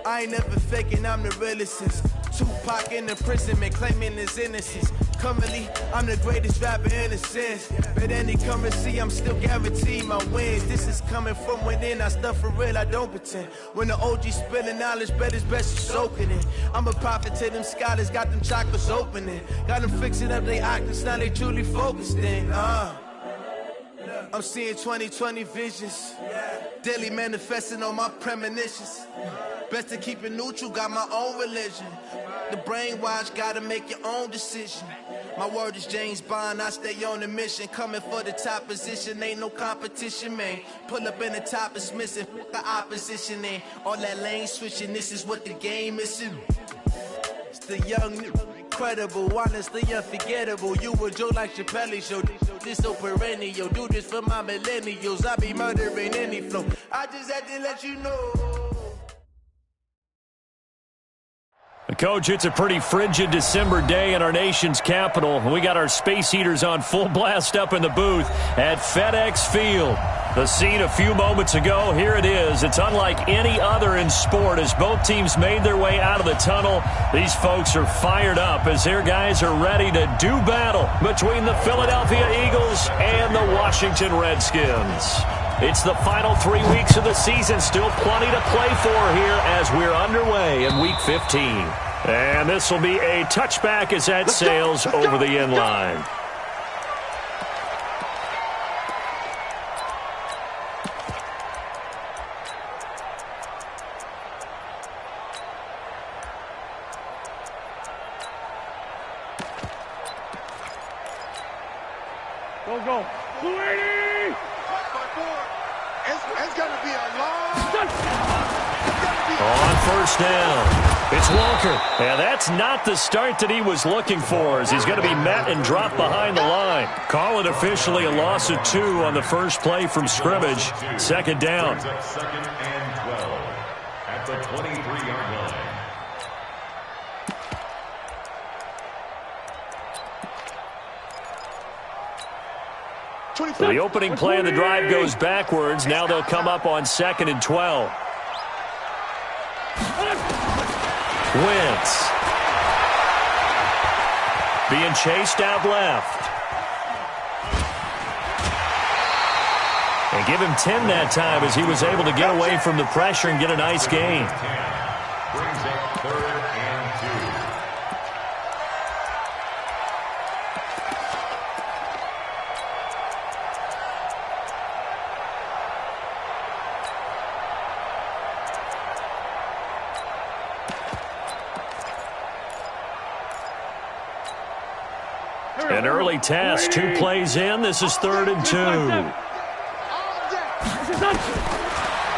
I ain't never faking, I'm the realest since Tupac in imprisonment, claiming his innocence. Currently, I'm the greatest rapper in a sense. But any currency, I'm still guaranteed my wins. This is coming from within, I stuff for real, I don't pretend. When the OG spilling knowledge, bet it's best to soak it in. I'm a prophet to them scholars, got them chakras opening. Got them fixing up their octaves, now they truly focused in. I'm seeing 2020 visions. Daily manifesting on my premonitions. Best to keep it neutral, got my own religion. The brainwash, gotta make your own decision. My word is James Bond, I stay on a mission. Coming for the top position, ain't no competition, man. Pull up in the top, it's missing, the opposition, and all that lane switching, this is what the game is. It's the young, incredible, honestly unforgettable. You a Joe like Chappelle show, this so perennial. Do this for my millennials, I be murdering any flow. I just had to let you know. Coach, it's a pretty frigid December day in our nation's capital. We got our space heaters on full blast up in the booth at FedEx Field. The scene a few moments ago, here it is. It's unlike any other in sport as both teams made their way out of the tunnel. These folks are fired up as their guys are ready to do battle between the Philadelphia Eagles and the Washington Redskins. It's the final 3 weeks of the season, still plenty to play for here as we're underway in Week 15. And this will be a touchback as that sails over the end line. Go. 280! It's going to be a long... On first down, it's Walker. And that's not the start that he was looking for as he's going to be met and dropped behind the line. Call it officially a loss of 2 on the first play from scrimmage. Second down. Second and 12 at the 23-yard line. The opening play of the drive goes backwards. Now they'll come up on 2nd and 12. Wentz being chased out left. And give him 10 that time as he was able to get away from the pressure and get a nice gain. Brings up 3rd and 2. An early task, 2 plays in. This is 3rd and 2.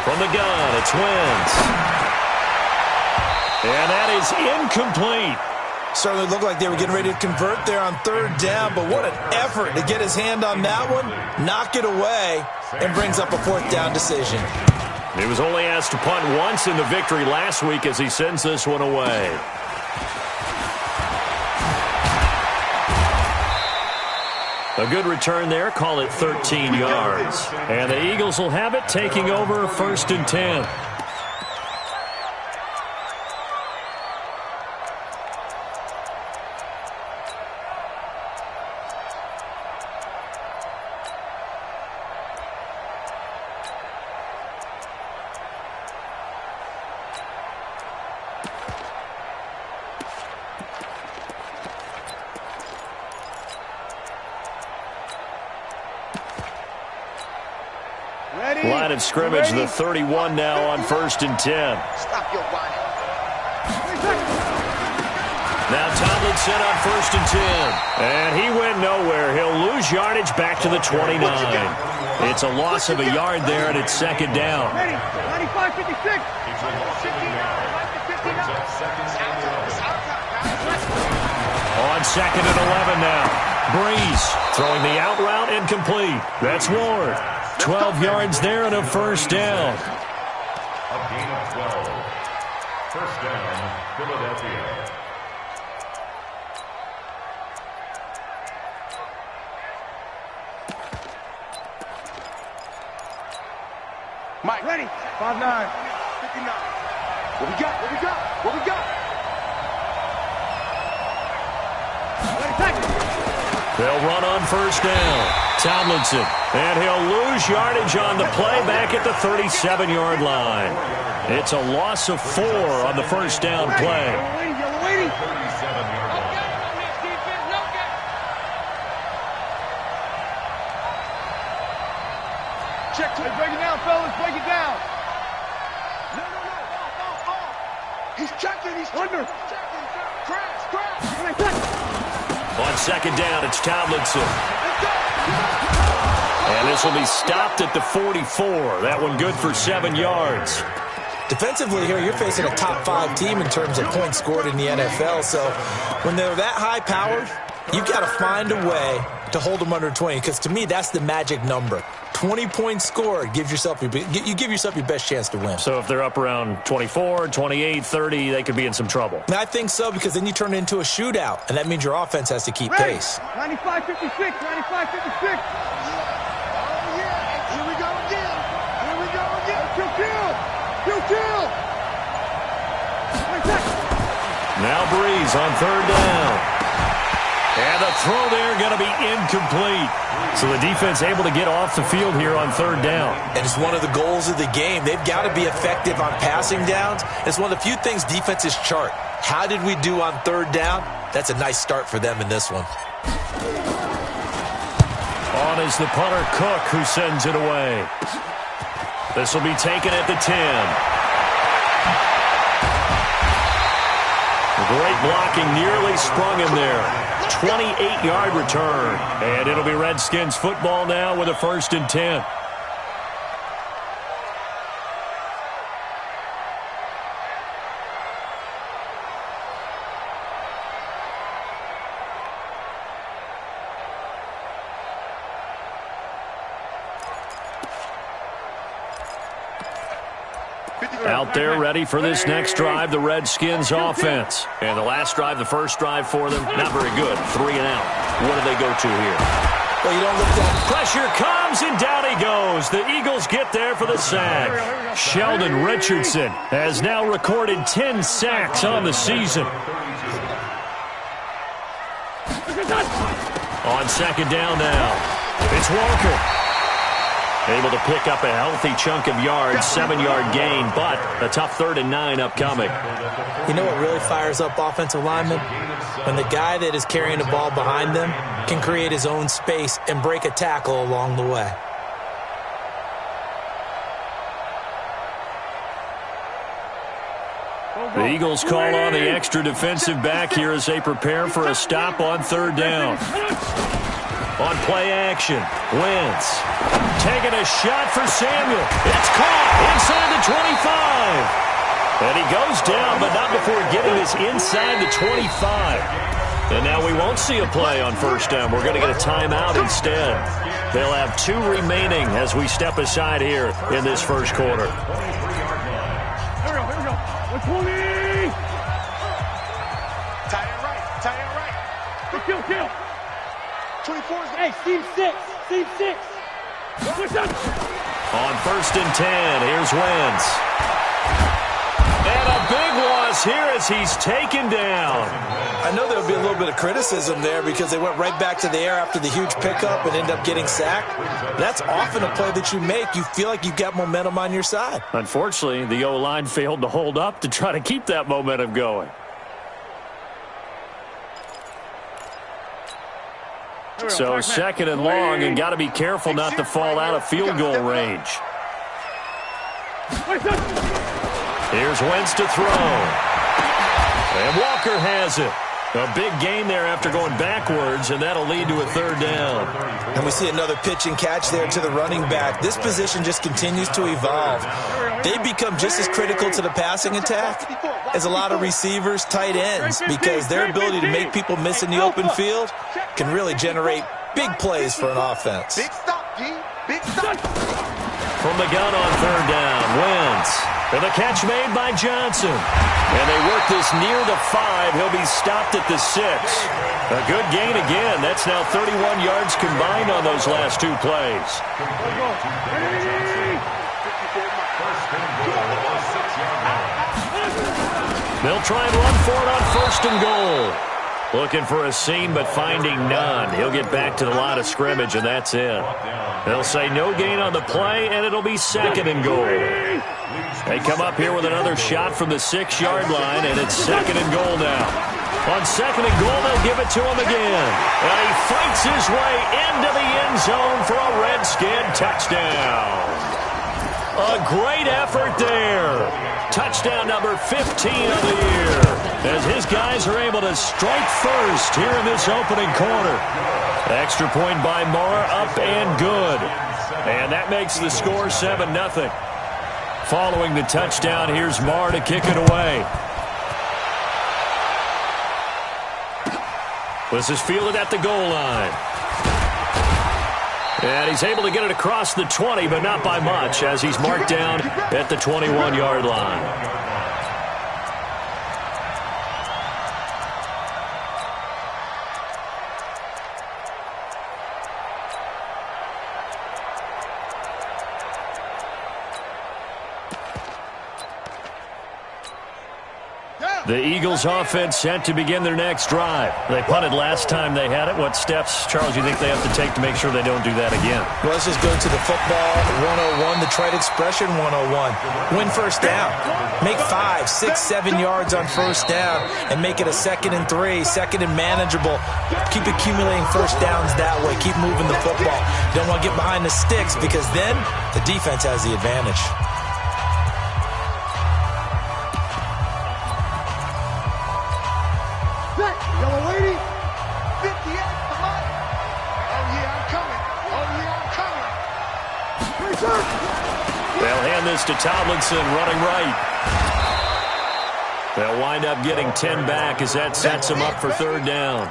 From the gun, it's Wentz. And that is incomplete. Certainly looked like they were getting ready to convert there on 3rd down, but what an effort to get his hand on that one, knock it away, and brings up a 4th down decision. He was only asked to punt once in the victory last week as he sends this one away. A good return there, call it 13 yards. And the Eagles will have it, taking over 1st and 10. Line of scrimmage, the 31 now on 1st and 10. Stop your whining. Now Tomlinson on 1st and 10. And he went nowhere. He'll lose yardage back to the 29. It's a loss of a yard there, and it's 2nd down. 95-56. On 2nd and 11 now. Breeze throwing the out route incomplete. That's Ward. 12 yards there and a 1st down. A gain of 12. 1st down, Philadelphia. Mike, ready. 5-9. 59. What we got? What we got? What we got? They'll run on first down. Tomlinson. And he'll lose yardage on the play back at the 37-yard line. It's a loss of 4 on the first down play. Yellow lady. Check to it. Break it down, fellas. Break it down. No. He's checking. He's under. Checking. Crash. On second down, it's Tomlinson. And this will be stopped at the 44. That one good for 7 yards. Defensively here, you're facing a top 5 team in terms of points scored in the NFL. So when they're that high-powered, you've got to find a way to hold them under 20. Because to me, that's the magic number. 20 points scored, you give yourself your best chance to win. So if they're up around 24, 28, 30, they could be in some trouble. I think so, because then you turn it into a shootout, and that means your offense has to keep pace. 95-56, 95-56. Oh, yeah. Here we go again. Kill. Now Breeze on third down. And the throw there going to be incomplete. So the defense able to get off the field here on third down. And it's one of the goals of the game. They've got to be effective on passing downs. It's one of the few things defenses chart. How did we do on third down? That's a nice start for them in this one. On is the punter Cook, who sends it away. This will be taken at the 10. Great blocking, nearly sprung him there. 28-yard return. And it'll be Redskins football now with a 1st and 10. Out there ready for this next drive, the Redskins offense. And the last drive, the first drive for them, not very good. 3 and out. What do they go to here? Well, you don't look down. Pressure comes, and down he goes. The Eagles get there for the sack. Sheldon Richardson has now recorded 10 sacks on the season. On second down now, it's Walker. Able to pick up a healthy chunk of yards, 7-yard gain, but a tough 3rd and 9 upcoming. You know what really fires up offensive linemen? When the guy that is carrying the ball behind them can create his own space and break a tackle along the way. The Eagles call on the extra defensive back here as they prepare for a stop on third down. On play action, Wentz taking a shot for Samuel. It's caught inside the 25. And he goes down, but not before getting this inside the 25. And now we won't see a play on first down. We're going to get a timeout instead. They'll have 2 remaining as we step aside here in this first quarter. Here we go. 120. Tie it right. Kill. 24. Hey, Steve 6. Push up. On 1st and 10, here's Wentz. And a big loss here as he's taken down. I know there'll be a little bit of criticism there because they went right back to the air after the huge pickup and end up getting sacked. That's often a play that you make. You feel like you've got momentum on your side. Unfortunately, the O-line failed to hold up to try to keep that momentum going. So 2nd and long, and got to be careful not to fall out of field goal range. Here's Wentz to throw. And Walker has it. A big gain there after going backwards, and that'll lead to a 3rd down. And we see another pitch and catch there to the running back. This position just continues to evolve. They become just as critical to the passing attack as a lot of receivers, tight ends, because their ability to make people miss in the open field can really generate big plays for an offense. Big stop, G. Big stop. From the gun on 3rd down, Wentz. And the catch made by Johnson. And they work this near the 5. He'll be stopped at the 6. A good gain again. That's now 31 yards combined on those last 2 plays. They'll try and run for it on 1st and goal. Looking for a seam, but finding none. He'll get back to the line of scrimmage, and that's it. They'll say no gain on the play, and it'll be 2nd and goal. They come up here with another shot from the 6-yard line, and it's 2nd and goal now. On 2nd and goal, they'll give it to him again. And he fights his way into the end zone for a Redskin touchdown. A great effort there. Touchdown number 15 of the year, as his guys are able to strike first here in this opening quarter. Extra point by Marr, up and good. And that makes the score 7-0. Following the touchdown, here's Marr to kick it away. This is fielded at the goal line. And he's able to get it across the 20, but not by much, as he's marked down at the 21-yard line. The Eagles offense set to begin their next drive. They punted last time they had it. What steps, Charles, you think they have to take to make sure they don't do that again? Well, let's just go to the football 101, the trade expression 101. Win first down. Make 5, 6, 7 yards on first down and make it a 2nd and 3, 2nd and manageable. Keep accumulating first downs that way. Keep moving the football. You don't want to get behind the sticks because then the defense has the advantage. They'll hand this to Tomlinson, running right. They'll wind up getting 10 back as that sets them up for 3rd down.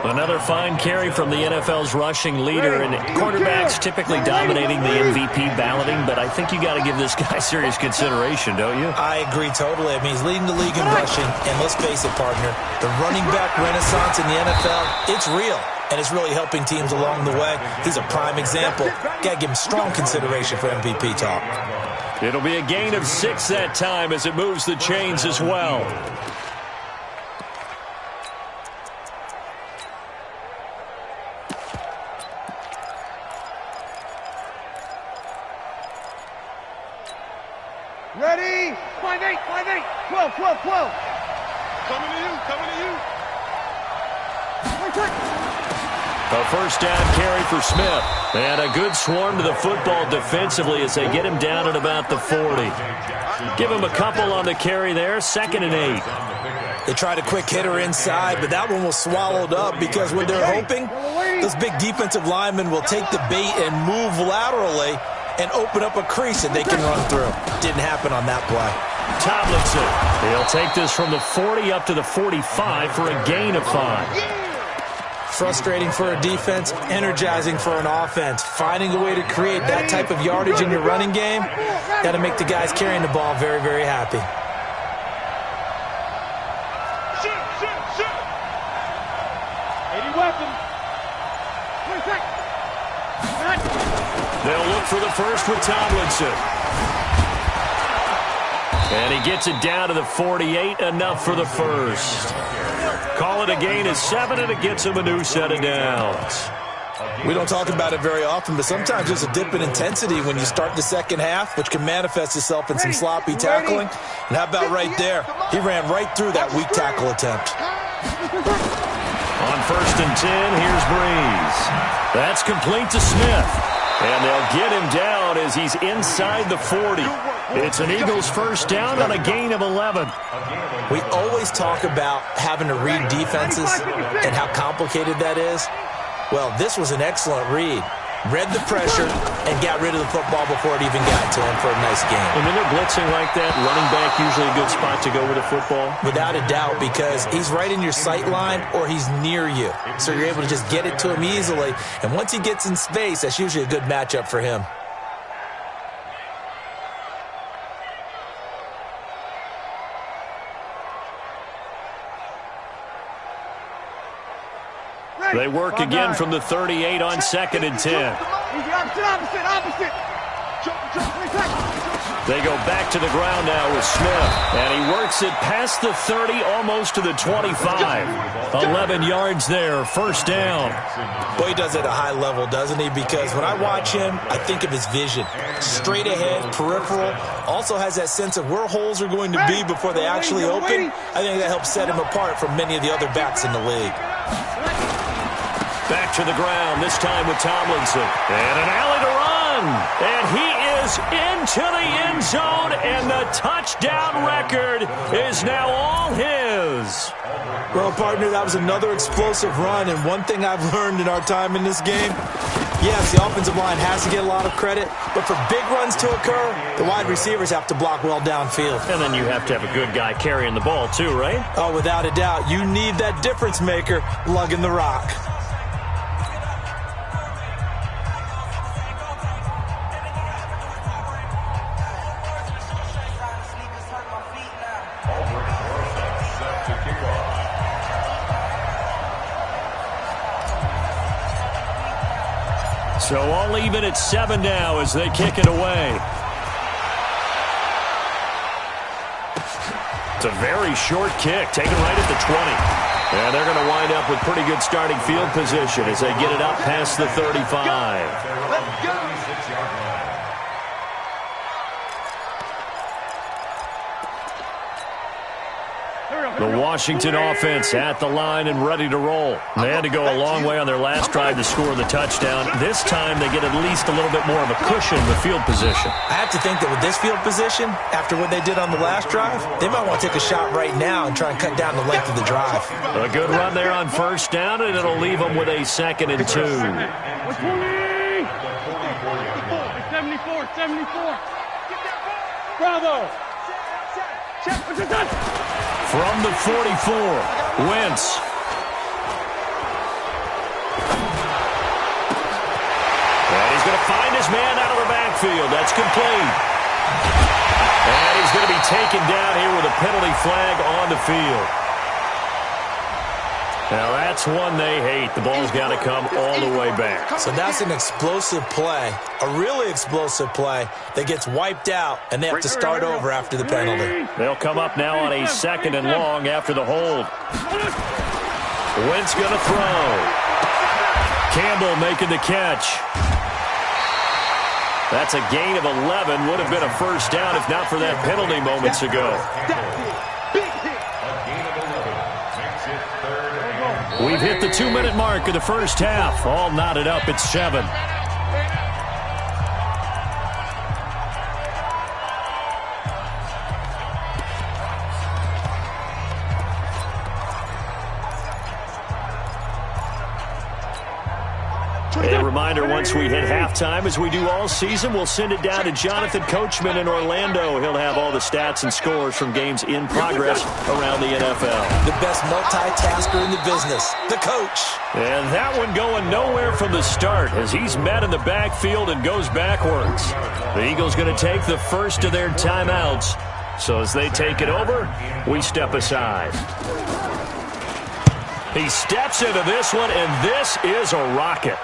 Another fine carry from the NFL's rushing leader, and quarterbacks typically dominating the MVP balloting, but I think you got to give this guy serious consideration, don't you? I agree totally. I mean, he's leading the league in rushing, and let's face it, partner, the running back renaissance in the NFL, it's real. And it's really helping teams along the way. He's a prime example. Got to give him strong consideration for MVP talk. It'll be a gain of 6 that time as it moves the chains as well. Ready? 5-8, 5-8. 12, 12, 12. Coming to you, coming to you. A first down carry for Smith. And a good swarm to the football defensively as they get him down at about the 40. Give him a couple on the carry there. 2nd and 8. They tried a quick hitter inside, but that one was swallowed up because what they're hoping, those big defensive linemen will take the bait and move laterally and open up a crease that they can run through. Didn't happen on that play. Tomlinson. He'll take this from the 40 up to the 45 for a gain of 5. Frustrating for a defense, energizing for an offense. Finding a way to create that type of yardage in your running game, got to make the guys carrying the ball very, very happy. Shoot. 80 weapons. They'll look for the first with Tomlinson. And he gets it down to the 48, enough for the first. Call it a gain of 7, and it gets him a new set of downs. We don't talk about it very often, but sometimes there's a dip in intensity when you start the second half, which can manifest itself in some sloppy tackling. And how about right there? He ran right through that weak tackle attempt. On 1st and 10, here's Breeze. That's complete to Smith. And they'll get him down as he's inside the 40. It's an Eagles first down on a gain of 11. We always talk about having to read defenses and how complicated that is. Well, this was an excellent read. Read the pressure and got rid of the football before it even got to him for a nice game. And when they're blitzing like that, running back usually a good spot to go with a football? Without a doubt, because he's right in your sight line or he's near you. So you're able to just get it to him easily. And once he gets in space, that's usually a good matchup for him. They work again from the 38 on 2nd and 10. Opposite. They go back to the ground now with Smith. And he works it past the 30, almost to the 25. 11 yards there, first down. Boy, he does it at a high level, doesn't he? Because when I watch him, I think of his vision. Straight ahead, peripheral. Also has that sense of where holes are going to be before they actually open. I think that helps set him apart from many of the other backs in the league. Back to the ground, this time with Tomlinson. And an alley to run. And he is into the end zone, and the touchdown record is now all his. Well, partner, that was another explosive run, and one thing I've learned in our time in this game, yes, the offensive line has to get a lot of credit, but for big runs to occur, the wide receivers have to block well downfield. And then you have to have a good guy carrying the ball too, right? Oh, without a doubt. You need that difference maker lugging the rock. So all even at 7 now as they kick it away. It's a very short kick, taken right at the 20. And they're going to wind up with pretty good starting field position as they get it up past the 35. Let's go. The Washington offense at the line and ready to roll. They had to go a long way on their last drive to score the touchdown. This time they get at least a little bit more of a cushion with field position. I have to think that with this field position, after what they did on the last drive, they might want to take a shot right now and try and cut down the length of the drive. A good run there on first down, and it'll leave them with a 2nd and 2. 74. Bravo. From the 44, Wentz. And he's going to find his man out of the backfield. That's complete. And he's going to be taken down here with a penalty flag on the field. Now that's one they hate. The ball's got to come all the way back. So that's an explosive play, a really explosive play that gets wiped out, and they have to start over after the penalty. They'll come up now on a 2nd and long after the hold. Wentz going to throw. Campbell making the catch. That's a gain of 11. Would have been a first down if not for that penalty moments ago. We've hit the 2-minute mark of the first half. All knotted up at 7. A reminder, once we hit halftime, as we do all season, we'll send it down to Jonathan Coachman in Orlando. He'll have all the stats and scores from games in progress around the NFL. The best multitasker in the business, the coach. And that one going nowhere from the start as he's met in the backfield and goes backwards. The Eagles going to take the first of their timeouts. So as they take it over, we step aside. He steps into this one, and this is a rocket.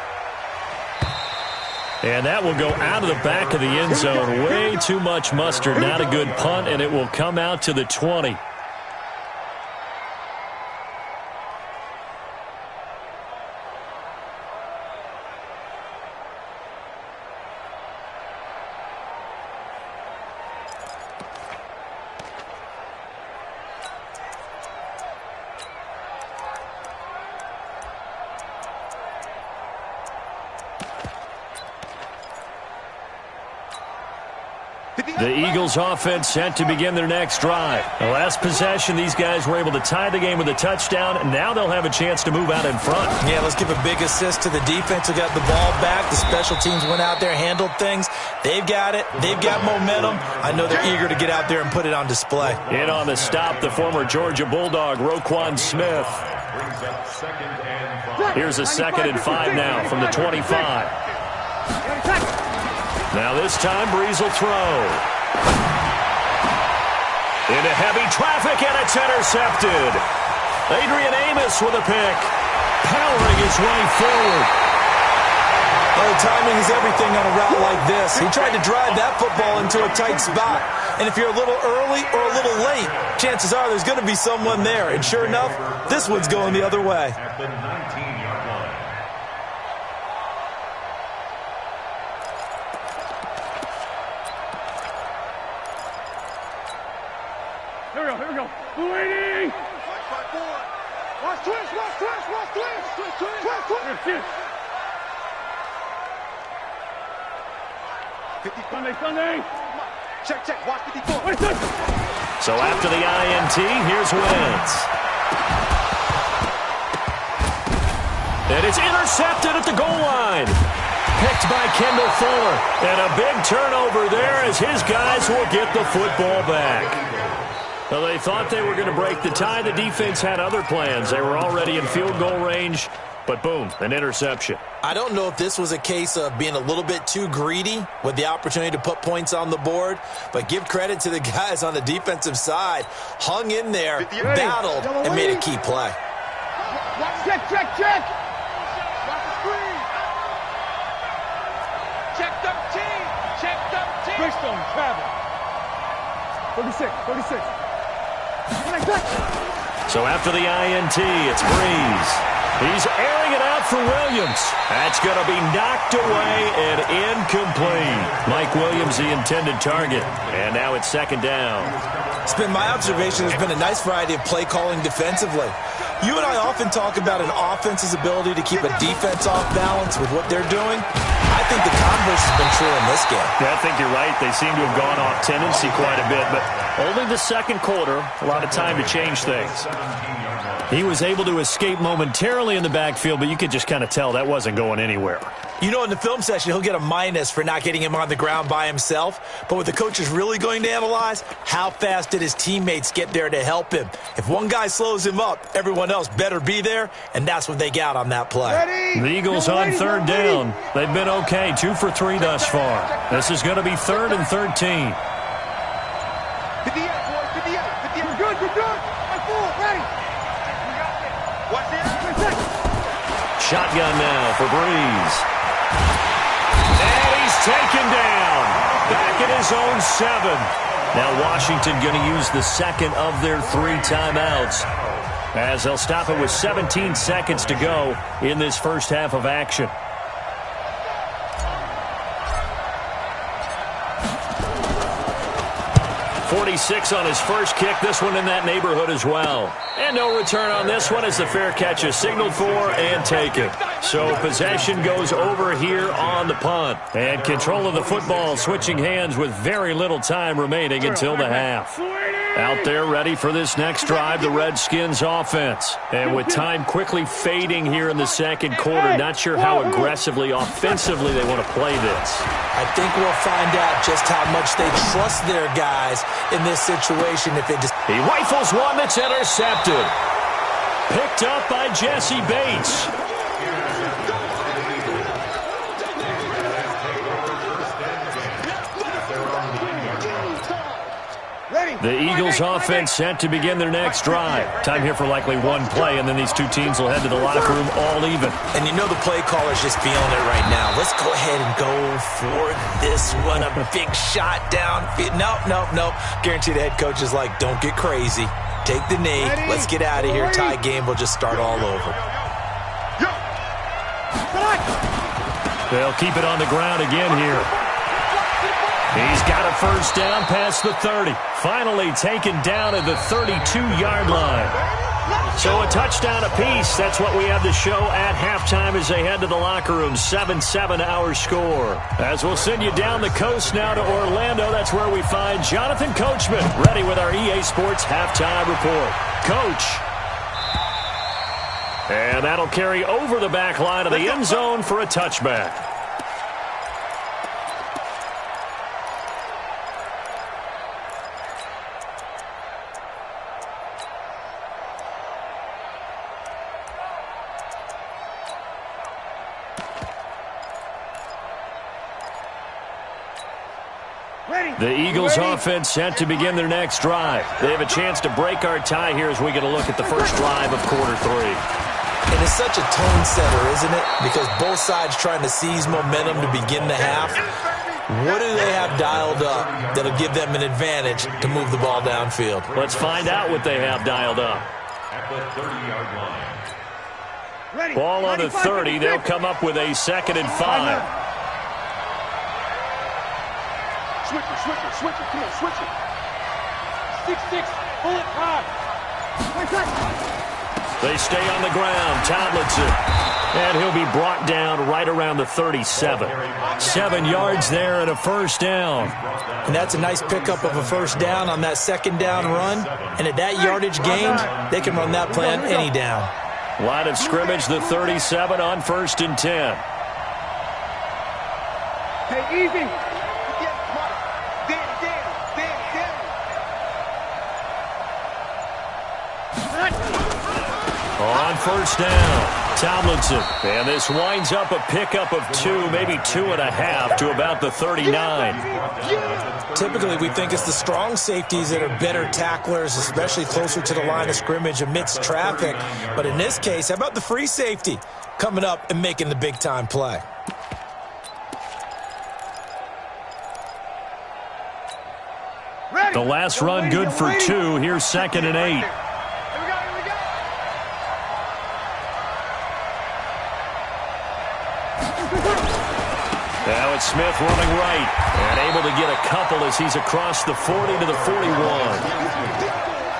And that will go out of the back of the end zone. Way too much mustard. Not a good punt, and it will come out to the 20. The Eagles offense set to begin their next drive. The last possession, these guys were able to tie the game with a touchdown, and now they'll have a chance to move out in front. Yeah, let's give a big assist to the defense who got the ball back. The special teams went out there, handled things. They've got it. They've got momentum. I know they're eager to get out there and put it on display. In on the stop, the former Georgia Bulldog, Roquan Smith. Here's a 2nd and 5 now from the 25. Now this time, Breeze will throw. Into heavy traffic, and it's intercepted. Adrian Amos with a pick, powering his way forward. Well, timing is everything on a route like this. He tried to drive that football into a tight spot. And if you're a little early or a little late, chances are there's going to be someone there. And sure enough, this one's going the other way. At the 19-yard line. Here we go. Waiting. Watch twist. Twist. Sunday. Check. Watch 54. So after the INT, here's Wentz. And it's intercepted at the goal line. Picked by Kendall Fuller. And a big turnover there as his guys will get the football back. Well, they thought they were going to break the tie. The defense had other plans. They were already in field goal range. But boom, an interception. I don't know if this was a case of being a little bit too greedy with the opportunity to put points on the board, but give credit to the guys on the defensive side. Hung in there, battled, and made a key play. Check. Watch the screen. Check 13. Twist on travel. 36. So after the INT, it's Breeze. He's airing it out for Williams. That's going to be knocked away and incomplete. Mike Williams, the intended target. And now it's second down. It's been my observation there's been a nice variety of play calling defensively. You and I often talk about an offense's ability to keep a defense off balance with what they're doing. I think the converse has been true in this game. Yeah, I think you're right. They seem to have gone off tendency quite a bit, but only the second quarter, a lot of time to change things. He was able to escape momentarily in the backfield, but you could just kind of tell that wasn't going anywhere. You know, in the film session, he'll get a minus for not getting him on the ground by himself. But what the coach is really going to analyze, how fast did his teammates get there to help him? If one guy slows him up, everyone else better be there, and that's what they got on that play. The Eagles on third down. They've been okay, 2 for 3 thus far. This is going to be 3rd and 13. 58, boys, 58. You're good. Ready. Watch this. Shotgun now for Breeze. And he's taken down. Back at his own 7. Now Washington going to use the second of their 3 timeouts, as they'll stop it with 17 seconds to go in this first half of action. .46 on his first kick. This one in that neighborhood as well. And no return on this one as the fair catch is signaled for and taken. So possession goes over here on the punt. And control of the football switching hands with very little time remaining until the half. Out there ready for this next drive, the Redskins offense. And with time quickly fading here in the second quarter, not sure how aggressively, offensively they want to play this. I think we'll find out just how much they trust their guys in this situation. If they just He rifles one that's intercepted. Picked up by Jesse Bates. The Eagles offense set to begin their next drive. Time here for likely one play, and then these two teams will head to the locker room all even. And you know the play caller's just feeling it right now. Let's go ahead and go for this one. A big shot down. Nope. Guarantee the head coach is like, don't get crazy. Take the knee. Let's get out of here. Tie game will just start all over. They'll keep it on the ground again here. He's got a first down past the 30. Finally taken down at the 32-yard line. So a touchdown apiece. That's what we have to show at halftime as they head to the locker room. 7-7 our score. As we'll send you down the coast now to Orlando. That's where we find Jonathan Coachman ready with our EA Sports halftime report. Coach. And that'll carry over the back line of the end zone for a touchback. The Eagles offense set to begin their next drive. They have a chance to break our tie here as we get a look at the first drive of quarter 3. And it's such a tone setter, isn't it? Because both sides trying to seize momentum to begin the half. What do they have dialed up that'll give them an advantage to move the ball downfield? Let's find out what they have dialed up. At the 30-yard line. Ready. Ball on the 30. They'll come up with a 2nd and 5. Switch it. Come on, switch it. 6-6, bullet high. They stay on the ground. Tomlinson. And he'll be brought down right around the 37. 7 yards there and a first down. And that's a nice pickup of a first down on that 2nd down run. And at that yardage gained, they can run that plan any down. Line of scrimmage, the 37 on 1st and 10. Hey, easy. On 1st down, Tomlinson. And this winds up a pickup of 2, maybe 2.5 to about the 39. Typically, we think it's the strong safeties that are better tacklers, especially closer to the line of scrimmage amidst traffic. But in this case, how about the free safety coming up and making the big-time play? The last run good for 2. Here's 2nd and 8. Now it's Smith running right and able to get a couple as he's across the 40 to the 41.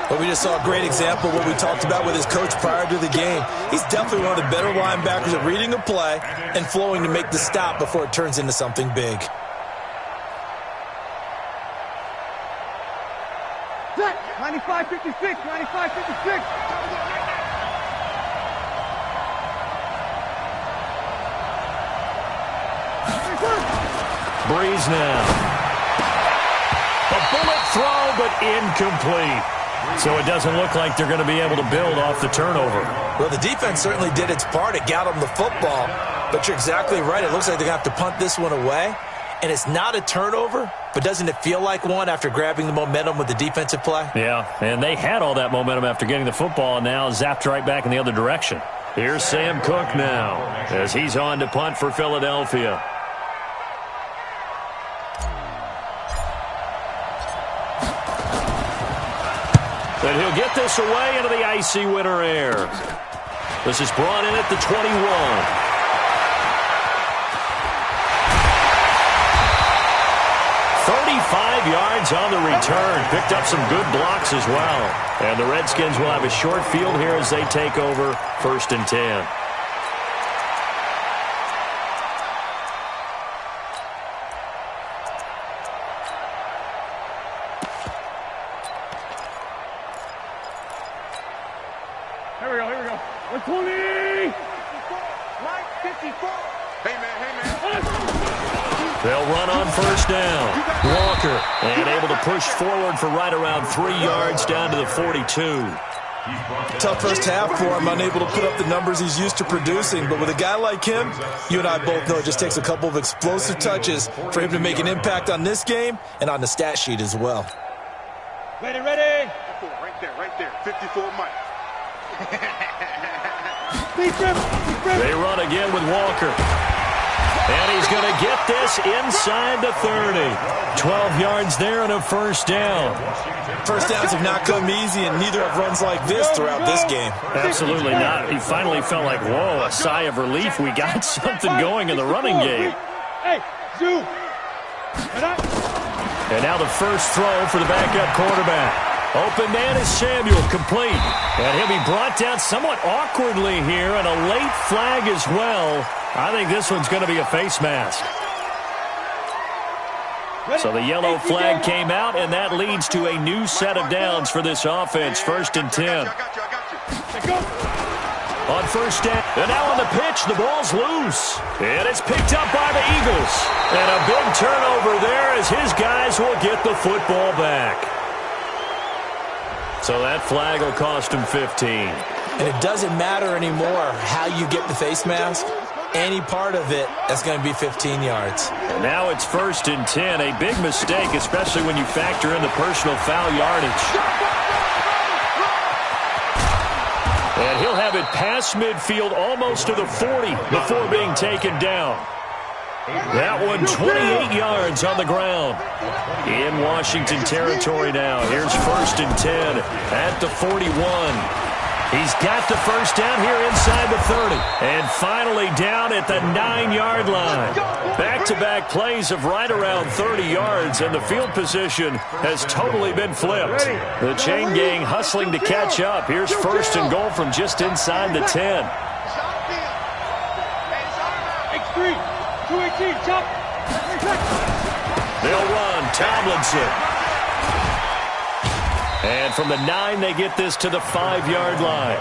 Well, we just saw a great example of what we talked about with his coach prior to the game. He's definitely one of the better linebackers at reading a play and flowing to make the stop before it turns into something big. Set. 95-56. 95-56. Breeze now. A bullet throw, but incomplete. So it doesn't look like they're going to be able to build off the turnover. Well, the defense certainly did its part. It got them the football. But you're exactly right. It looks like they're going to have to punt this one away. And it's not a turnover, but doesn't it feel like one after grabbing the momentum with the defensive play? Yeah, and they had all that momentum after getting the football and now zapped right back in the other direction. Here's Sam Cook now as he's on to punt for Philadelphia. And he'll get this away into the icy winter air. This is brought in at the 21. 35 yards on the return. Picked up some good blocks as well. And the Redskins will have a short field here as they take over 1st and 10. Here we go. 120. Line 54. Hey, man. They'll run on 1st down. Walker, and able to push forward for right around 3 yards down to the 42. Tough first half for him, unable to put up the numbers he's used to producing. But with a guy like him, you and I both know it just takes a couple of explosive touches for him to make an impact on this game and on the stat sheet as well. Ready. Right there. 54 Mike. They run again with Walker. And he's going to get this inside the 30. 12 yards there and a first down. First downs have not come easy, and neither have runs like this throughout this game. Absolutely not. He finally felt like, whoa, a sigh of relief. We got something going in the running game. Hey, zoom. And now the first throw for the backup quarterback. Open man is Samuel, complete. And he'll be brought down somewhat awkwardly here, and a late flag as well. I think this one's going to be a face mask. So the yellow flag came out, and that leads to a new set of downs for this offense. 1st and 10. On 1st down. And now on the pitch, the ball's loose. And it's picked up by the Eagles. And a big turnover there as his guys will get the football back. So that flag will cost him 15. And it doesn't matter anymore how you get the face mask. Any part of it, that's going to be 15 yards. And now it's 1st and 10. A big mistake, especially when you factor in the personal foul yardage. And he'll have it past midfield almost to the 40 before being taken down. That one 28 yards on the ground. In Washington territory now. Here's 1st and 10 at the 41. He's got the first down here inside the 30. And finally down at the 9-yard line. Back-to-back plays of right around 30 yards, and the field position has totally been flipped. The chain gang hustling to catch up. Here's 1st and goal from just inside the 10. X3, 218, chop. They'll run. Tomlinson. And from the 9, they get this to the 5-yard line.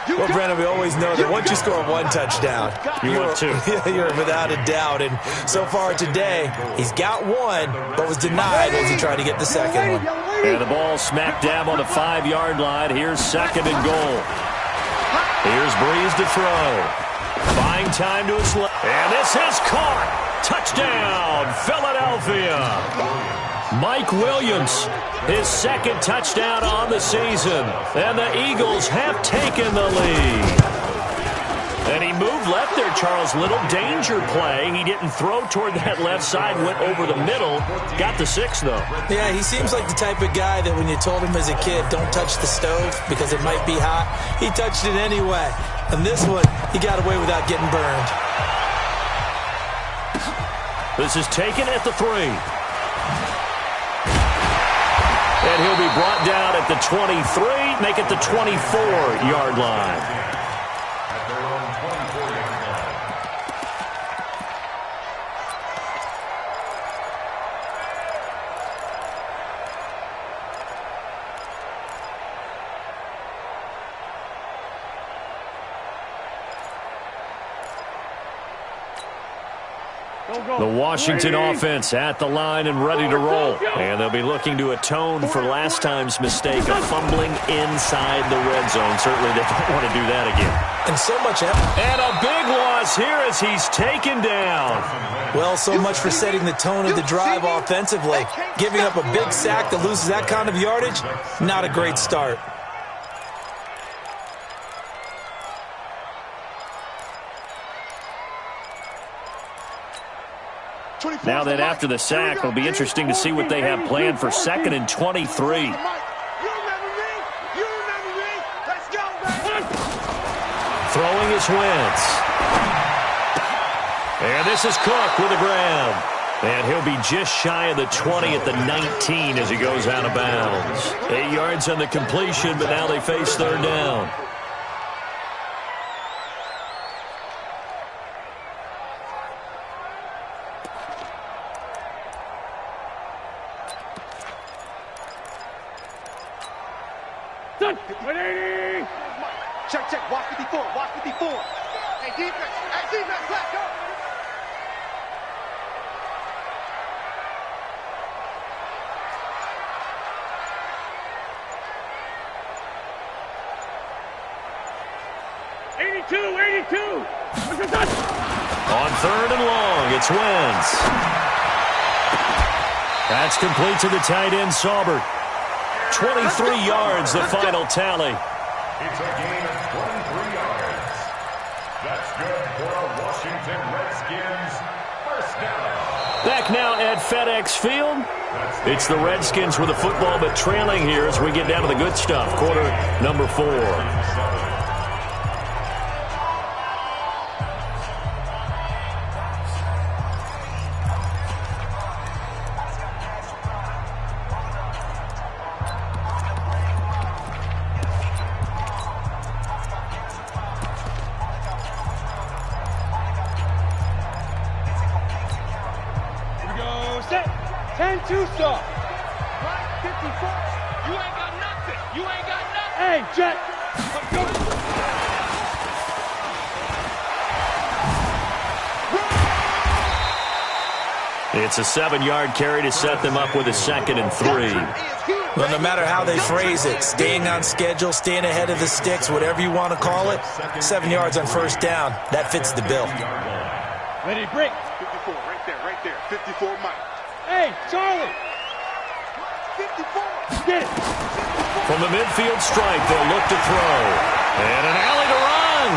Well, Brennan, we always know that once you score one touchdown, you're without a doubt. And so far today, he's got one, but was denied as he tried to get the second one. And the ball smack dab on the 5-yard line. Here's 2nd and goal. Here's Breeze to throw. Buying time to his left. And this is caught. Touchdown, Philadelphia. Mike Williams, his 2nd touchdown on the season. And the Eagles have taken the lead. And he moved left there, Charles. Little danger play. He didn't throw toward that left side, went over the middle. Got the 6, though. Yeah, he seems like the type of guy that when you told him as a kid, don't touch the stove because it might be hot, he touched it anyway. And this one, he got away without getting burned. This is taken at the 3. And he'll be brought down at the 23, make it the 24-yard line. The Washington offense at the line and ready to roll. And they'll be looking to atone for last time's mistake of fumbling inside the red zone. Certainly they don't want to do that again. And so much effort. And a big loss here as he's taken down. Well, so much for setting the tone of the drive offensively. Giving up a big sack that loses that kind of yardage, not a great start. Now then, after the sack, it'll be interesting to see what they have planned for 2nd and 23. Throwing his Wentz. And this is Cook with a grab. And he'll be just shy of the 20 at the 19 as he goes out of bounds. 8 yards on the completion, but now they face 3rd down. Check, watch 54, watch 54. Hey, defense, let's go. On 3rd and long, it's Wentz. That's complete to the tight end, Saubert. 23 yards, the final tally. It's a gain of 23 yards. That's good for a Washington Redskins first down. Back now at FedEx Field. It's the Redskins with the football, but trailing here as we get down to the good stuff. Quarter number 4. It's a 7-yard carry to set them up with a 2nd and 3. Well, no matter how they phrase it, staying on schedule, staying ahead of the sticks, whatever you want to call it, 7 yards on 1st down, that fits the bill. Ready to break. 54, right there. 54, Mike. Hey, Charlie. 54. Get it. From the midfield stripe, they'll look to throw. And an alley to run.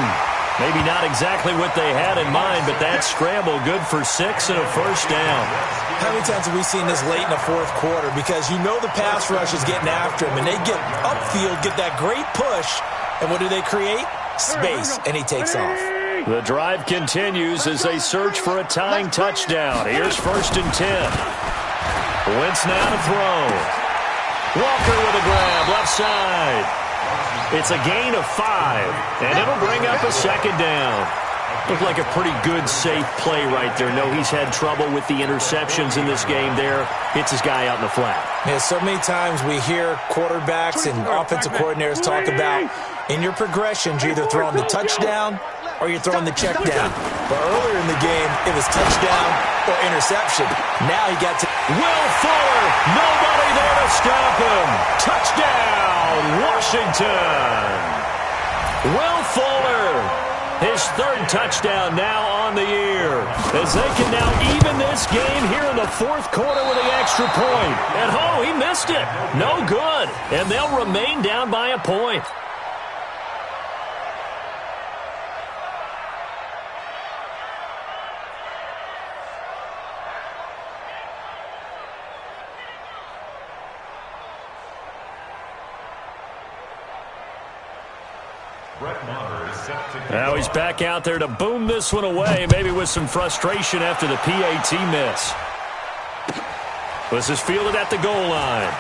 Maybe not exactly what they had in mind, but that scramble good for 6 and a first down. How many times have we seen this late in the fourth quarter? Because you know the pass rush is getting after him, and they get upfield, get that great push, and what do they create? Space, and he takes off. The drive continues as they search for a tying touchdown. Here's 1st and 10. Wentz now to throw. Walker with a grab, left side. It's a gain of 5, and it'll bring up a 2nd down. Looked like a pretty good, safe play right there. No, he's had trouble with the interceptions in this game there. Hits his guy out in the flat. Yeah, so many times we hear quarterbacks and offensive coordinators talk about in your progressions, you're either throwing the touchdown or you're throwing the check down. But earlier in the game, it was touchdown or interception. Now he got to Will Fuller. Nobody there to stop him. Touchdown, Washington. Will Fuller. His 3rd touchdown now on the year. As they can now even this game here in the 4th quarter with the extra point. And oh, he missed it. No good. And they'll remain down by a point. Now he's back out there to boom this one away, maybe with some frustration after the PAT miss. This is fielded at the goal line.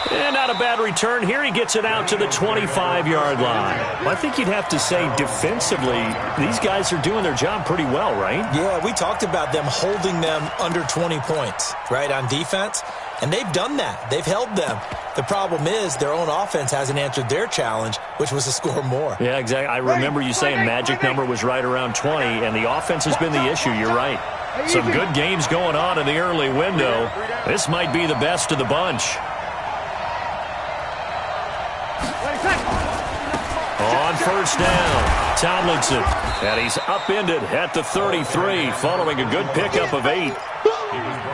And not a bad return here. He gets it out to the 25-yard line. Well, I think you'd have to say defensively, these guys are doing their job pretty well, right? Yeah, we talked about them holding them under 20 points, right, on defense. And they've done that. They've held them. The problem is their own offense hasn't answered their challenge, which was to score more. Yeah, exactly. I remember you saying magic number was right around 20, and the offense has been the issue. You're right. Some good games going on in the early window. This might be the best of the bunch. On 1st down, Tomlinson. And he's upended at the 33 following a good pickup of 8.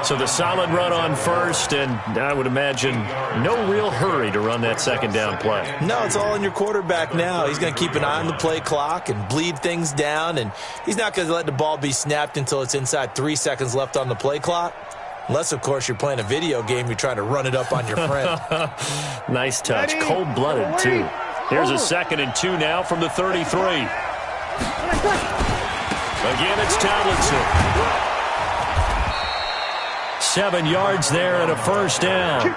So the solid run on 1st, and I would imagine no real hurry to run that 2nd down play. No, it's all in your quarterback now. He's going to keep an eye on the play clock and bleed things down, and he's not going to let the ball be snapped until it's inside 3 seconds left on the play clock. Unless, of course, you're playing a video game, you're trying to run it up on your friend. Nice touch. Cold-blooded, too. Here's a 2nd and 2 now from the 33. Again, it's Tomlinson. 7 yards there and a 1st down.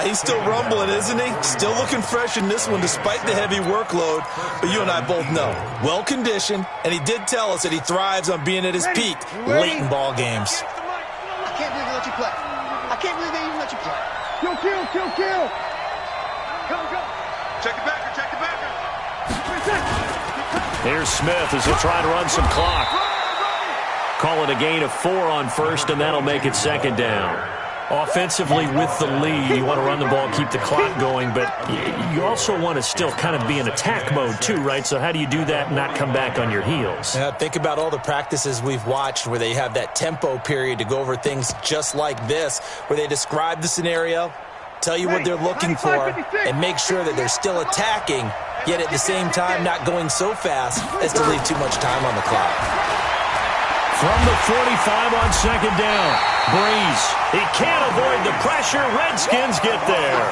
He's still rumbling, isn't he? Still looking fresh in this one despite the heavy workload. But you and I both know, well-conditioned, and he did tell us that he thrives on being at his peak late in ball games. I can't believe they let you play. I can't believe they even let you play. Kill. Go. Check the backer. Here's Smith as he'll try to run some clock. Call it a gain of 4 on 1st, and that'll make it 2nd down. Offensively with the lead, you want to run the ball, keep the clock going, but you also want to still kind of be in attack mode too, right? So how do you do that and not come back on your heels? Yeah, think about all the practices we've watched where they have that tempo period to go over things just like this, where they describe the scenario, tell you what they're looking for, and make sure that they're still attacking, yet at the same time not going so fast as to leave too much time on the clock. From the 45 on 2nd down, Breeze. He can't avoid the pressure. Redskins get there.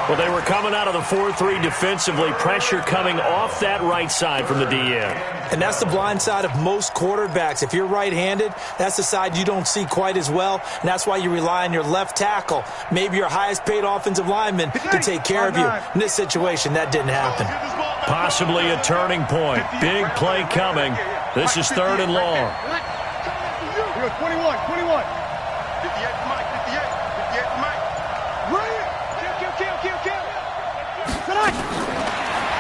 Well, they were coming out of the 4-3 defensively. Pressure coming off that right side from the DN. And that's the blind side of most quarterbacks. If you're right-handed, that's the side you don't see quite as well. And that's why you rely on your left tackle, maybe your highest-paid offensive lineman, to take care of you. In this situation, that didn't happen. Possibly a turning point. Big play coming. This is 3rd and long. 21. 58 Mike. 58 Mike. Kill.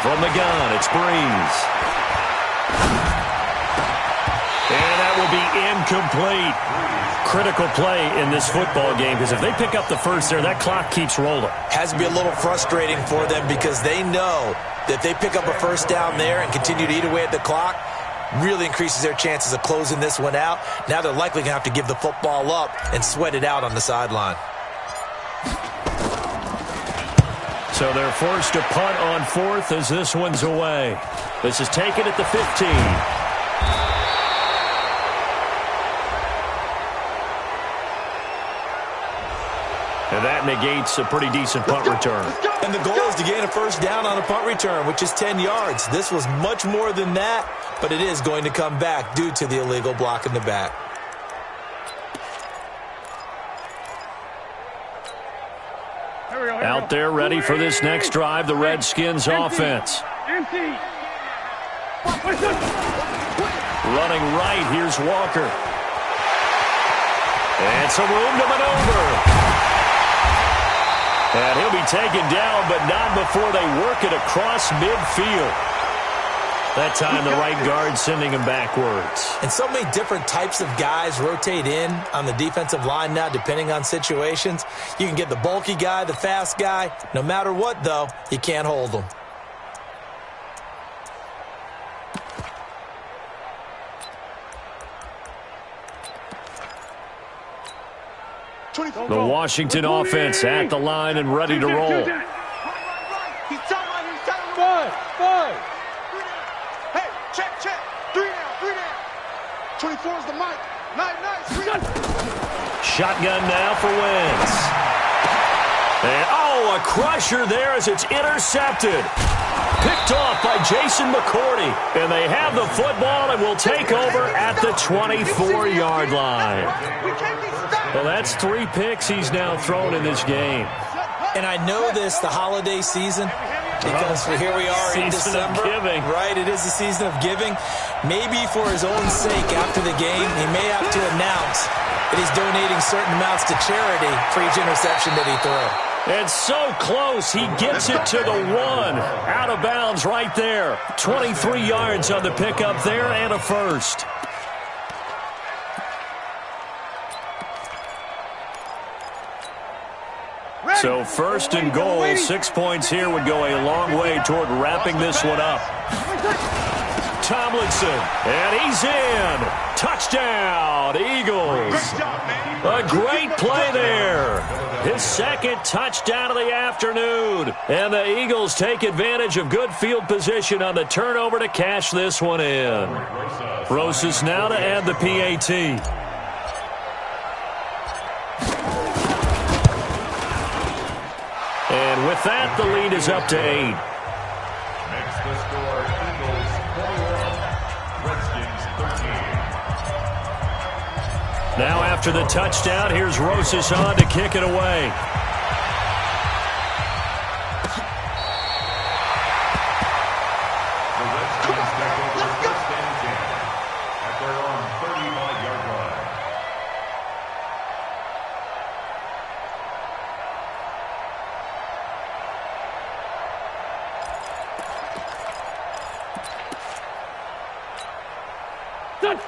From the gun, it's Breeze. And that will be incomplete. Critical play in this football game, because if they pick up the 1st there, that clock keeps rolling. Has to be a little frustrating for them because they know that if they pick up a 1st down there and continue to eat away at the clock, really increases their chances of closing this one out. Now they're likely going to have to give the football up and sweat it out on the sideline. So they're forced to punt on 4th as this one's away. This is taken at the 15. And that negates a pretty decent punt return. And the goal is to gain a first down on a punt return, which is 10 yards. This was much more than that, but it is going to come back due to the illegal block in the back. Out there ready for this next drive, the Redskins offense. Running right, here's Walker. And some room to maneuver. And he'll be taken down, but not before they work it across midfield. That time the right guard sending him backwards. And so many different types of guys rotate in on the defensive line now, depending on situations. You can get the bulky guy, the fast guy. No matter what, though, you can't hold them. The Washington offense at the line and ready to roll. He's five. Hey, check. 3 down. 24 is the mic. Nice. Shotgun now for Wentz. And, a crusher there as it's intercepted. Picked off by Jason McCourty. And they have the football and will take over at the 24-yard line. Well, that's 3 picks he's now thrown in this game. And I know this, the holiday season, because here we are in December. Giving. Right, it is the season of giving. Maybe for his own sake after the game, he may have to announce that he's donating certain amounts to charity for each interception that he threw. And so close, he gets it to the 1. Out of bounds right there. 23 yards on the pickup there and a first. So first and goal, 6 points here would go a long way toward wrapping this one up. Tomlinson, and he's in. Touchdown, Eagles. A great play there. His second touchdown of the afternoon. And the Eagles take advantage of good field position on the turnover to cash this one in. Rosas now to add the PAT. And with that, the lead is up to 8. Makes the score Eagles 41, Redskins 13. Now after the touchdown, here's Rosas on to kick it away. The Redskins take over first and 10 at their own 35-yard line.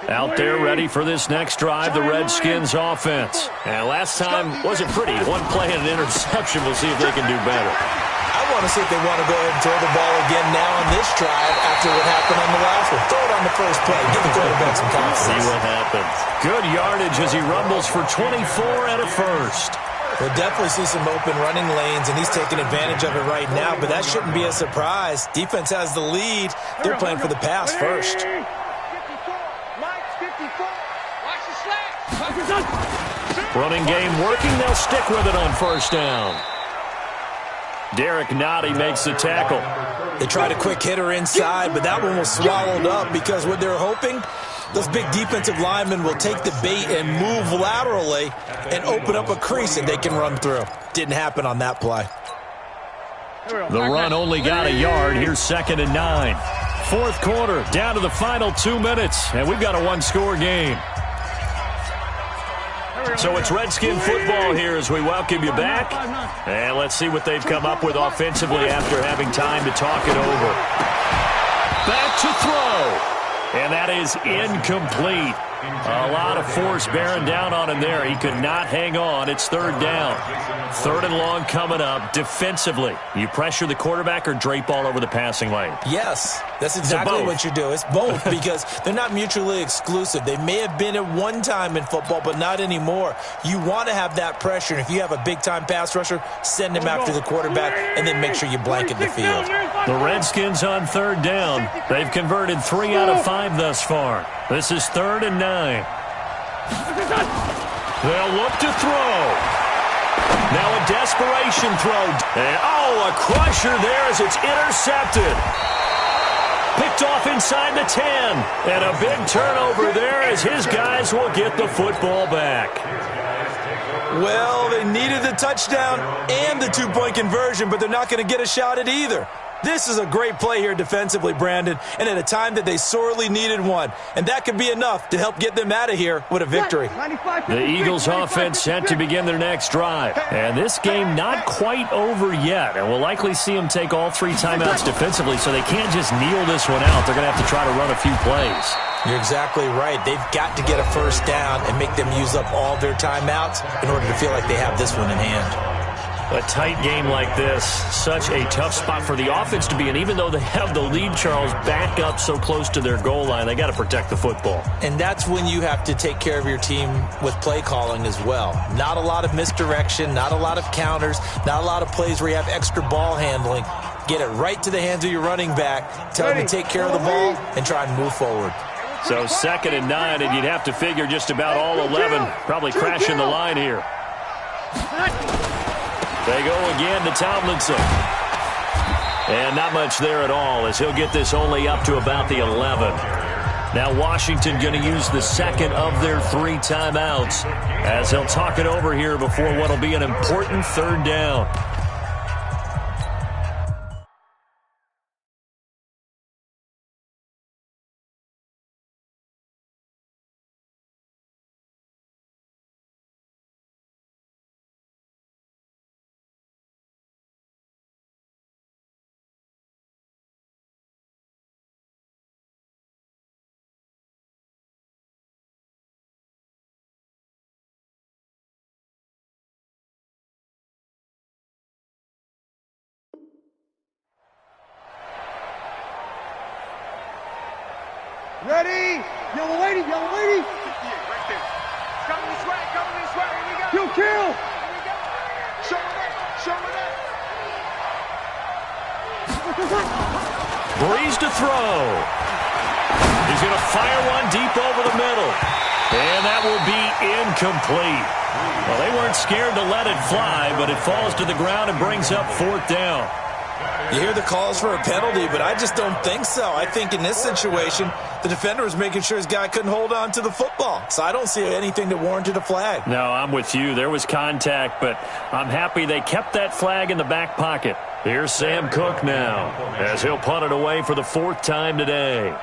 Out there ready for this next drive, the Redskins offense. And last time wasn't pretty. One play and an interception. We'll see if they can do better. I want to see if they want to go ahead and throw the ball again now on this drive after what happened on the last one. Throw it on the first play. Give the quarterback some confidence. See what happens. Good yardage as he rumbles for 24 and a first. We'll definitely see some open running lanes, and he's taking advantage of it right now, but that shouldn't be a surprise. Defense has the lead. They're playing for the pass first. Running game working. They'll stick with it on first down. Derek Nottie makes the tackle. They tried a quick hitter inside, but that one was swallowed up because what they're hoping, those big defensive linemen will take the bait and move laterally and open up a crease that they can run through. Didn't happen on that play. The run only got a yard. Here's 2nd and 9. Fourth quarter, down to the final 2 minutes, and we've got a one-score game. So it's Redskin football here as we welcome you back. And let's see what they've come up with offensively after having time to talk it over. Back to throw. And that is incomplete. A lot of force bearing down on him there. He could not hang on. It's third down. Third and long coming up. Defensively, you pressure the quarterback or drape all over the passing lane? Yes, that's exactly what you do. It's both because they're not mutually exclusive. They may have been at one time in football, but not anymore. You want to have that pressure, and if you have a big-time pass rusher, send him after the quarterback, and then make sure you blanket the field. The Redskins on third down. They've converted 3 out of 5 thus far. This is 3rd and 9. They'll look to throw. Now a desperation throw. And, a crusher there as it's intercepted. Picked off inside the 10. And a big turnover there as his guys will get the football back. Well, they needed the touchdown and the 2-point conversion, but they're not going to get a shot at either. This is a great play here defensively, Brandon, and at a time that they sorely needed one. And that could be enough to help get them out of here with a victory. The Eagles offense set to begin their next drive. And this game not quite over yet. And we'll likely see them take all 3 timeouts defensively, so they can't just kneel this one out. They're going to have to try to run a few plays. You're exactly right. They've got to get a first down and make them use up all their timeouts in order to feel like they have this one in hand. A tight game like this, such a tough spot for the offense to be in. Even though they have the lead, Charles, back up so close to their goal line, they got to protect the football. And that's when you have to take care of your team with play calling as well. Not a lot of misdirection, not a lot of counters, not a lot of plays where you have extra ball handling. Get it right to the hands of your running back, tell him to take care of the ball, and try and move forward. So 2nd and 9, and you'd have to figure just about all 11 probably crashing the line here. They go again to Tomlinson. And not much there at all as he'll get this only up to about the 11. Now Washington going to use the second of their 3 timeouts as they'll talk it over here before what will be an important third down. Ready? Yellow lady, yellow lady. Yeah, right there. Coming this way, here we go. Kill, kill. Here we go. Show me that. Breeze to throw. He's going to fire one deep over the middle. And that will be incomplete. Well, they weren't scared to let it fly, but it falls to the ground and brings up 4th down. You hear the calls for a penalty, but I just don't think so. I think in this situation, the defender was making sure his guy couldn't hold on to the football. So I don't see anything that warranted a flag. No, I'm with you. There was contact, but I'm happy they kept that flag in the back pocket. Here's Sam Cook now as he'll punt it away for the 4th time today.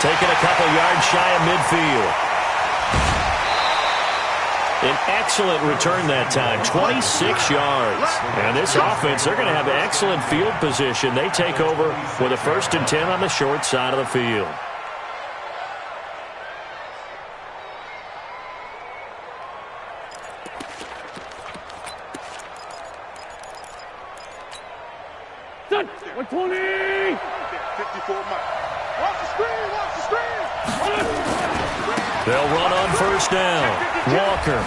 Taking a couple yards shy of midfield. An excellent return that time, 26 yards. And this offense, they're going to have excellent field position. They take over with a 1st and 10 on the short side of the field. Done. 120. 54 Mike. Watch the screen. They'll run on 1st down. Walker.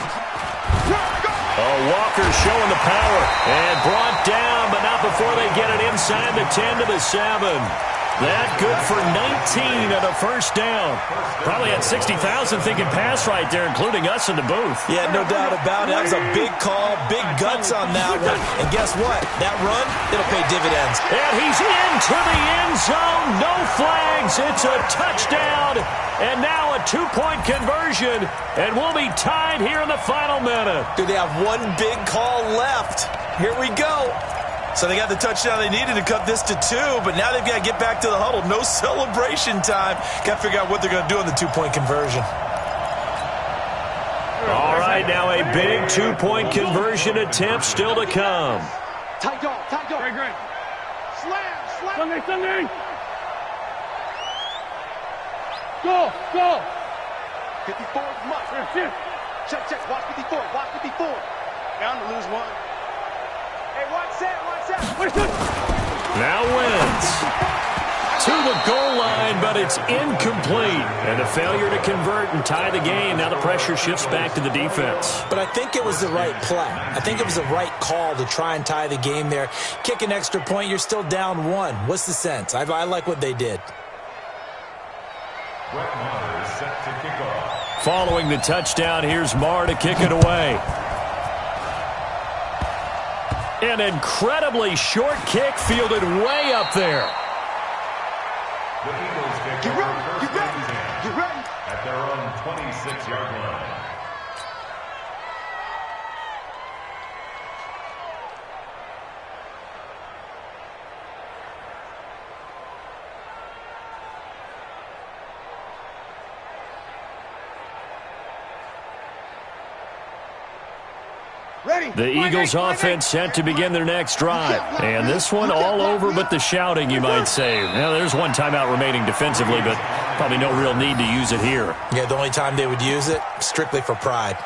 Walker showing the power. And brought down, but not before they get it inside the 10 to the 7. That good for 19 at a 1st down. Probably had 60,000 thinking pass right there, including us in the booth. Yeah, no doubt about it. That was a big call, big guts on that one. And guess what? That run, it'll pay dividends. And he's into the end zone. No flags. It's a touchdown. And now a 2-point conversion. And we'll be tied here in the final minute. Do they have one big call left? Here we go. So they got the touchdown they needed to cut this to 2, but now they've got to get back to the huddle. No celebration time. Got to figure out what they're going to do on the 2-point conversion. All right, now a big 2-point conversion attempt still to come. Tight dog, tight dog. Great. Slam. Sunday. Go. 54 is much. Check. Watch 54. Down to lose 1. Hey, watch that. Now wins. To the goal line, but it's incomplete. And a failure to convert and tie the game. Now the pressure shifts back to the defense. But I think it was the right play. I think it was the right call to try and tie the game there. Kick an extra point, you're still down 1. What's the sense? I like what they did. Set to kick off. Following the touchdown, here's Marr to kick it away. An incredibly short kick fielded way up there. The Eagles kick Get ready. at their own 26-yard line. Ready. The Eagles offense set to begin their next drive. And this one all over but the shouting, you might say. Now, there's one timeout remaining defensively, but probably no real need to use it here. Yeah, the only time they would use it, strictly for pride.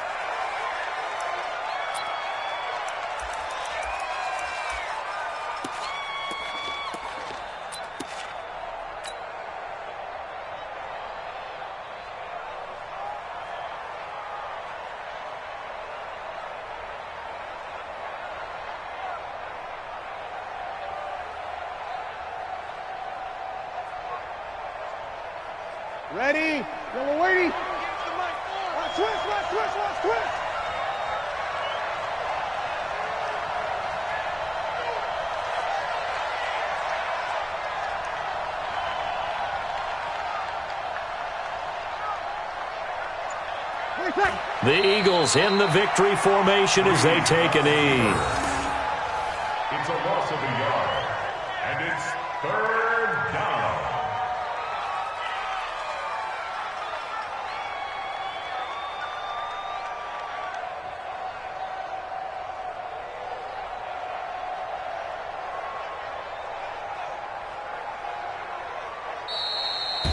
Ready. Yellow waiting. Watch twist. The Eagles in the victory formation as they take a knee. It's a loss of a yard, and it's 3rd down.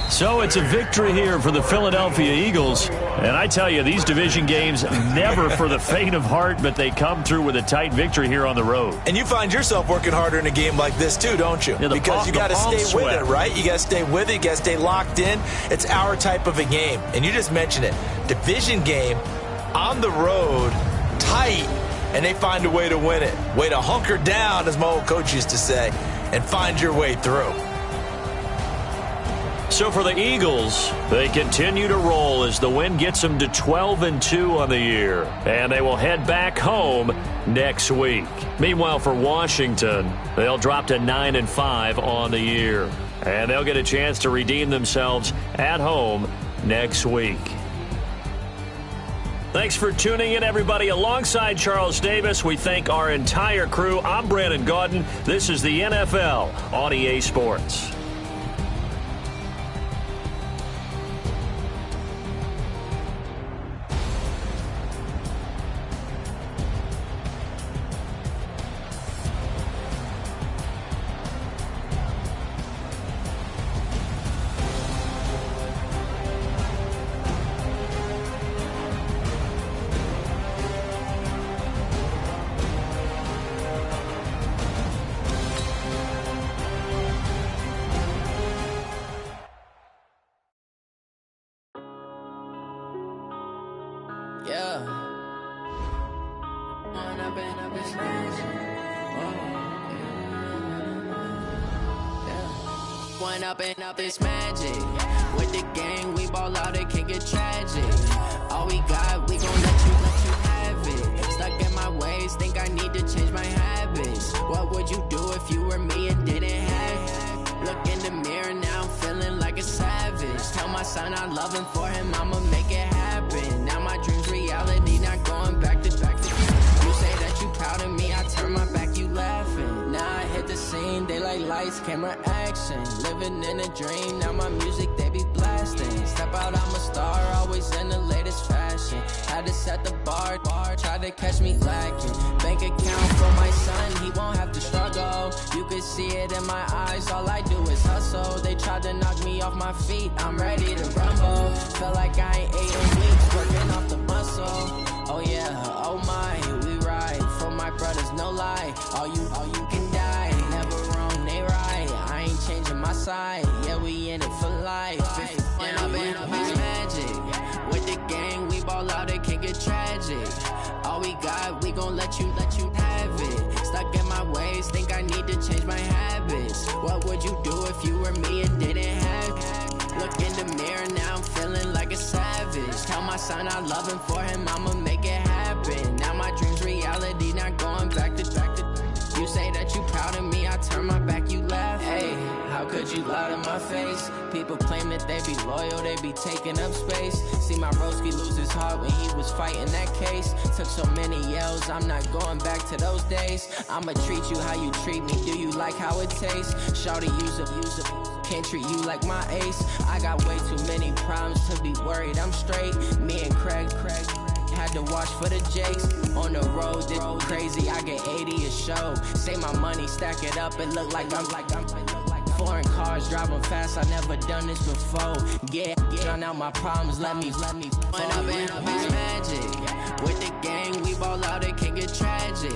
So it's a victory here for the Philadelphia Eagles. And I tell you, these division games, never for the faint of heart, but they come through with a tight victory here on the road. And you find yourself working harder in a game like this too, don't you? Yeah, because you got to stay with it, right? You got to stay with it. You got to stay locked in. It's our type of a game. And you just mentioned it. Division game, on the road, tight, and they find a way to win it. Way to hunker down, as my old coach used to say, and find your way through. So for the Eagles, they continue to roll as the win gets them to 12-2 on the year. And they will head back home next week. Meanwhile, for Washington, they'll drop to 9-5 on the year. And they'll get a chance to redeem themselves at home next week. Thanks for tuning in, everybody. Alongside Charles Davis, we thank our entire crew. I'm Brandon Gaudin. This is the NFL on EA Sports. Up this magic with the gang, we ball out, it can get tragic. All we got, we gon' let you have it. Stuck in my ways, think I need to change my habits. What would you do if you were me and didn't have it? Look in the mirror now, I'm feeling like a savage. Tell my son I love him, for him I'ma make it happen. Now my dreams reality, not going back to. You say that you proud of me, I turn my back, you laughing. Now lights, camera action. Living in a dream, now my music they be blasting. Step out, I'm a star, always in the latest fashion. Had to set the bar, try to catch me lacking. Bank account for my son, he won't have to struggle. You can see it in my eyes, all I do is hustle. They tried to knock me off my feet, I'm ready to rumble. Feel like I ain't ate in weeks, working off the muscle. Oh yeah, oh my, we ride for my brothers, no lie. All you can die, never wrong, they right. I ain't changing my side, yeah, we in it for life. When I've been magic, with the gang, we ball out, it can get tragic. All we got, we gon' let you have it. Stuck in my ways, think I need to change my habits. What would you do if you were me and didn't have it? Look in the mirror, now I'm feeling like a savage. Tell my son I love him, for him I'ma make it happen. Now my dream's reality, not going back to. You say that you proud of me, I turn my back, you laugh. Hey, how could you lie to my face? People claim that they be loyal, they be taking up space. See my broski lose his heart when he was fighting that case. Took so many yells, I'm not going back to those days. I'ma treat you how you treat me, do you like how it tastes? Shawty, use it. Can't treat you like my ace. I got way too many problems to be worried, I'm straight. Me and Craig had to watch for the Jakes. On the road, this crazy, I get 80 a show. Say my money, stack it up, it look like I'm foreign cars, driving fast, I never done this before. Get drown out my problems, let me When I've been magic, with the gang, we ball out, it can get tragic.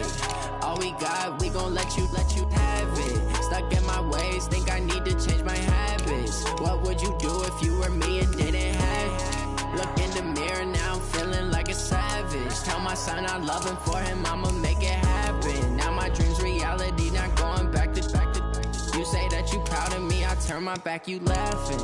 All we got, we gon' let you have it. Stuck in my ways, think I need to change my habits. What would you do if you were me and didn't have it? Look in the mirror, now I'm feeling like a savage. Tell my son I love him, for him I'ma make it happen. Now my dream's reality, not going back to. You say that you proud of me, I turn my back, you laughing.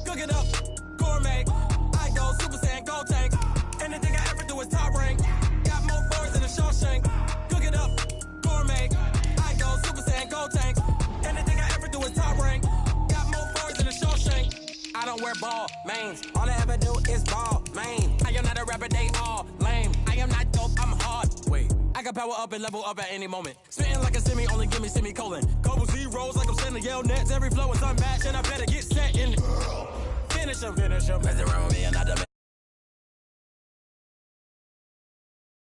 Cook it up, gourmet. I go Super Saiyan, gold tank. Anything I ever do is top rank. Got more bars than a Shawshank. Cook it up, gourmet. I go Super Saiyan, gold tank. Anything I ever do is top rank. Got more bars than a Shawshank. I don't wear ball mains. All I ever do is ball main. I am not a rapper, they all lame. I am not dope, I'm hard. Wait, I can power up and level up at any moment. Spitting like a semi, only give me semicolon. Couple zeros like I'm sending yell nets. Every flow is unmatched and I better get set in. Finish him. Mess around with me and not the